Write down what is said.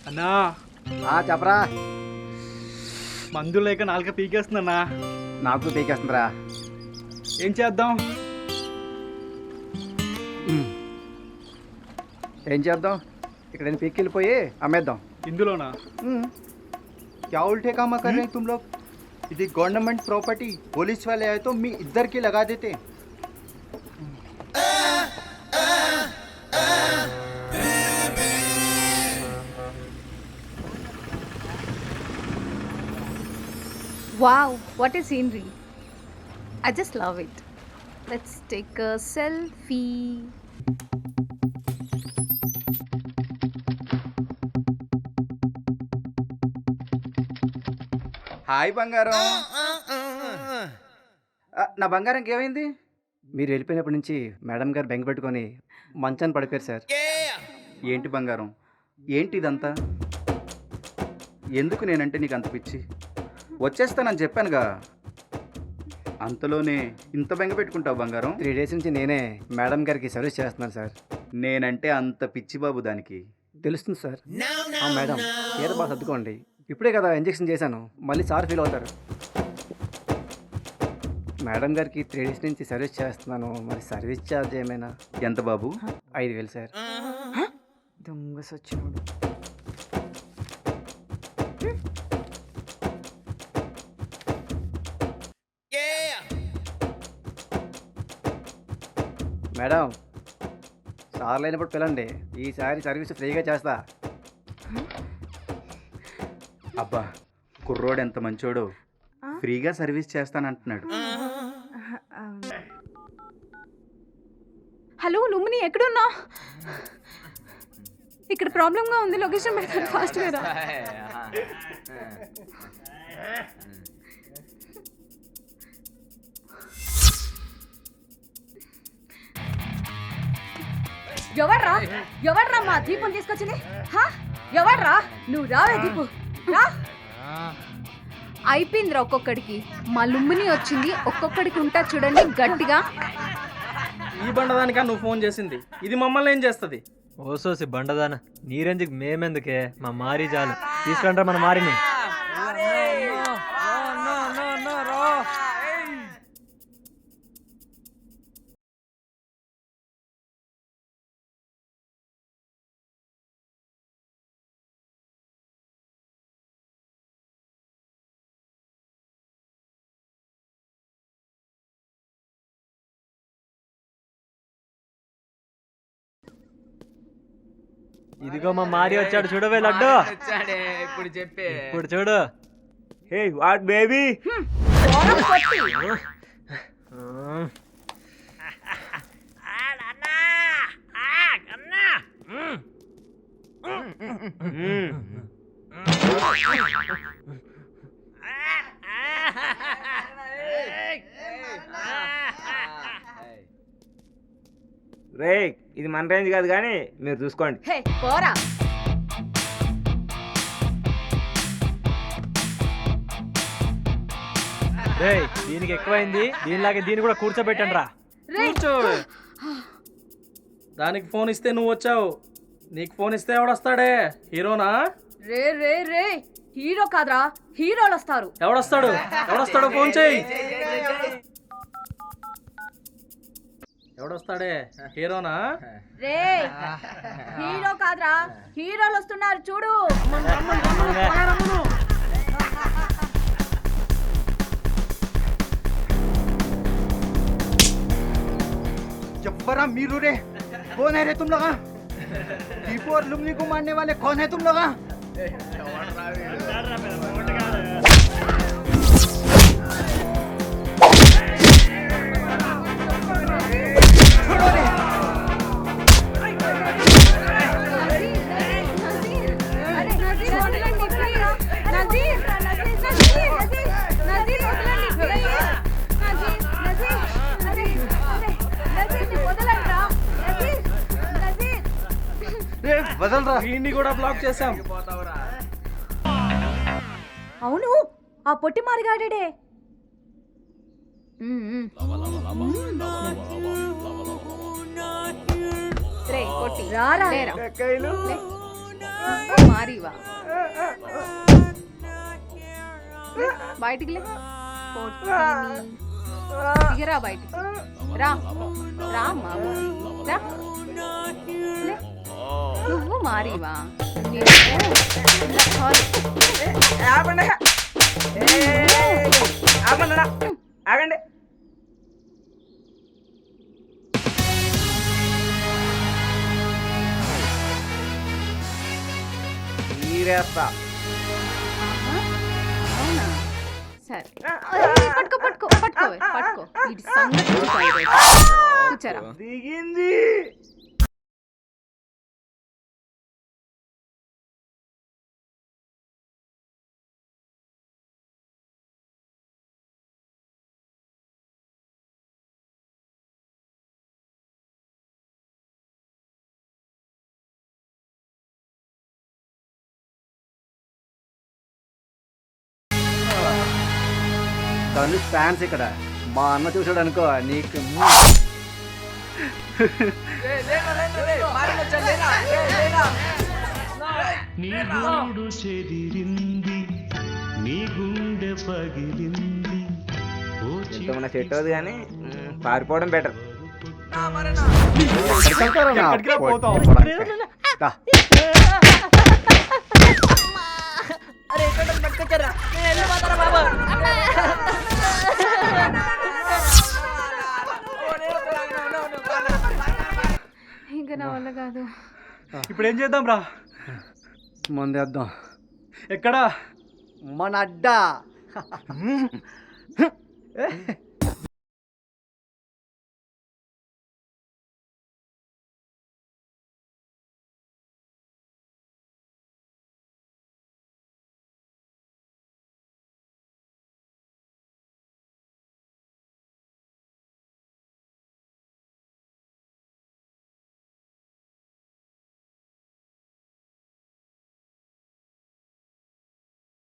అన్నా చెప్పరా. మందు లేక నాలుక పీకేస్తుందన్నా. నాకు పీకేస్తుందిరా. ఏం చేద్దాం? ఏం చేద్దాం? ఇక్కడ నేను పీక్కి వెళ్ళిపోయి అమ్మేద్దాం. ఇందులోనా? क्या उल्टे काम कर रहे हैं तुम लोग? ఇది గవర్నమెంట్ ప్రాపర్టీ. పోలీస్ వాళ్ళే అయితే మీ ఇద్దరికి లగా దేతే. Wow, what a scenery. I just love it. Let's take a selfie. Hi బంగారం. నా బంగారంకి ఏమైంది? మీరు వెళ్ళిపోయినప్పటి నుంచి మేడం గారు బెంగ పెట్టుకొని మంచాన్ని పడిపోయారు సార్. ఏంటి బంగారం, ఏంటి ఇదంతా? ఎందుకు నేనంటే నీకు అంత పిచ్చి? వచ్చేస్తానని చెప్పానుగా, అంతలోనే ఇంత బెంగ పెట్టుకుంటావు బంగారం? 3 days నుంచి నేనే మేడం గారికి సర్వీస్ చేస్తున్నాను సార్. నేనంటే అంత పిచ్చి బాబు దానికి. తెలుస్తుంది సార్. మేడం చీర బాగా సర్దుకోండి. ఇప్పుడే కదా ఇంజెక్షన్ చేశాను, మళ్ళీ సార్ ఫీల్ అవుతారు. మేడం గారికి 3 days నుంచి సర్వీస్ చేస్తున్నాను, మరి సర్వీస్ ఛార్జ్ ఏమైనా? ఎంత బాబు? 5,000 సార్. దొంగ సచ్చినోడు. మేడం సార్ లేనప్పుడు పిలండి, ఈసారి సర్వీస్ ఫ్రీగా చేస్తా. అబ్బా కుర్రోడు ఎంత మంచోడు, ఫ్రీగా సర్వీస్ చేస్తానంటున్నాడు. హలో లుమ్ని, ఎక్కడున్నా? ఇక్కడ ప్రాబ్లంగా ఉంది, లొకేషన్ పెడతాను ఫాస్ట్గా రా. ఎవర్రా మా దీపం తీసుకొచ్చింది? ఎవర్రా? నువ్వు రావే దీపు, రా. అయిపోయిందిరా ఒక్కొక్కడికి. మా లుమ్మిని వచ్చింది, ఒక్కొక్కడికి ఉంటా చూడండి గట్టిగా. ఈ బండదానికా నువ్వు ఫోన్ చేసింది? ఇది మమ్మల్ని ఏం చేస్తుంది? ఓసోసి బండదాన, నీ రేంజ్కి మేమెందుకే, మా మారి చాలు. తీసుకుంటారా మన మారిని? ఇదిగో మా మారి వచ్చాడు, చూడవే లడ్డు. ఇప్పుడు చెప్పే, ఇప్పుడు చూడు. Hey what baby. రే ఇది మన రేంజ్ కాదు కానీ మీరు చూసుకోండి. పోరా. దీనికి ఎక్కువైంది, దీనిలాగే దీన్ని కూడా కూర్చోబెట్టండి రా. కూర్చో. దానికి ఫోన్ ఇస్తే నువ్వు వచ్చావు, నీకు ఫోన్ ఇస్తే ఎవడొస్తాడే? హీరోనా? రే రే రే, హీరో కాదురా, హీరోలు వస్తారు. ఎవడొస్తాడు ఫోన్ చేయి. ఎవడొస్తాడే? హీరోనా? రే హీరో కాదురా, హీరోలు వస్తున్నారు చూడు. जब्बरा मीरू रे, कौन है रे तुम लोग? दीपू और लुमनी को मारने वाले कौन है तुम लोग? వదలరా, వీడిని కూడా బ్లాక్ చేసాం. అవును, ఆ పొట్టి మారిగాడే. రే కొట్టి రారా. మారివా బయటికి లే పొట్టిని. దిగరా బయటికి రా రా అమ్మా రా లే. నువ్వు మారివా ఆగండి. తీరేస్తా. అవునా సరే పట్టుకో పట్టుకో పట్టుకో పట్టుకో వీటి సంగతి కూర్చోరా. దిగింది. ధనుష్ ఫ్యాన్స్ ఇక్కడ. మా అన్న చూసాడు అనుకో నీకు నీ గూడు చెదిరింది నీ గుండె పగిలింది ఇంత మన సెట్ అవుతుంది కానీ పారిపోవడం బెటర్. ఎక్కడికి రా పోతావ్? ఇంకా నా వల్ల కాదు. ఇప్పుడు ఏం చేద్దాం రా? ముందేద్దాం. ఎక్కడా? మన అడ్డా